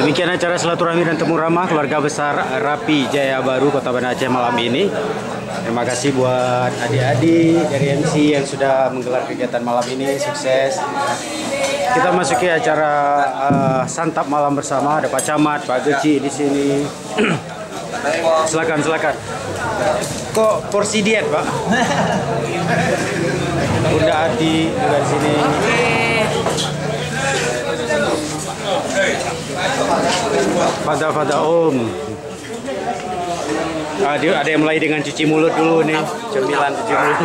Demikian acara silaturahmi dan temu ramah keluarga besar Rapi Jaya Baru Kota Banda Aceh malam ini. Terima kasih buat adik-adik dari MC yang sudah menggelar kegiatan malam ini, sukses. Kita masuki acara santap malam bersama. Ada Pak Camat, Pak Geci di sini. Silakan. Kok porsi diet, Pak? Bunda Ati juga di sini. Fada Om. Ada yang mulai dengan cuci mulut dulu nih, cemilan cuci mulut.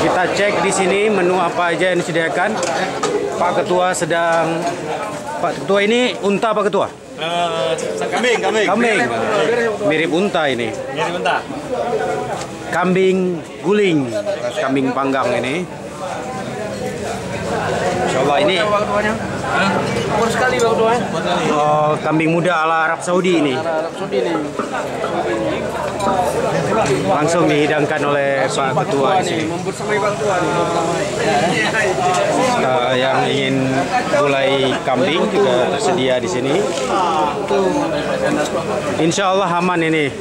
Kita cek di sini menu apa aja yang disediakan. Pak Ketua ini unta Pak Ketua? Kambing. Mirip unta ini. Mirip unta. Kambing guling, kambing panggang ini. Insyaallah ini. Umur sekali Pak Ketua. Oh, kambing muda ala Arab Saudi ini. Arab Saudi ini. Langsung dihidangkan oleh Pak Ketua di sini. Membersamai Pak Ketua nih. Yang ingin gulai kambing juga tersedia di sini. Insya Allah aman ini.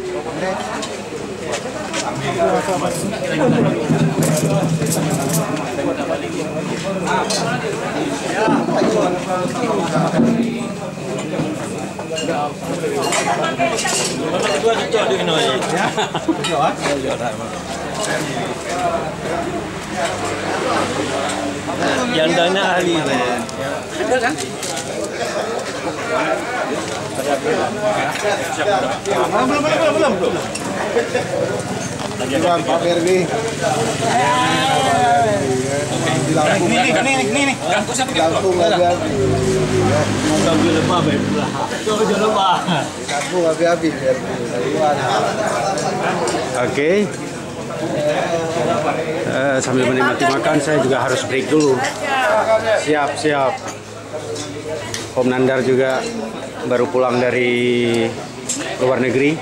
Jandanya ahli. Ada kan? Belum. Jualan Pak Ferdi. Ini. Langsung habis. Mobil lemah baik pula. Jauh lemah. Langsung habis. Oke. Sambil menikmati makan, saya juga harus break dulu. Siap. Om Nandar juga baru pulang dari luar negeri.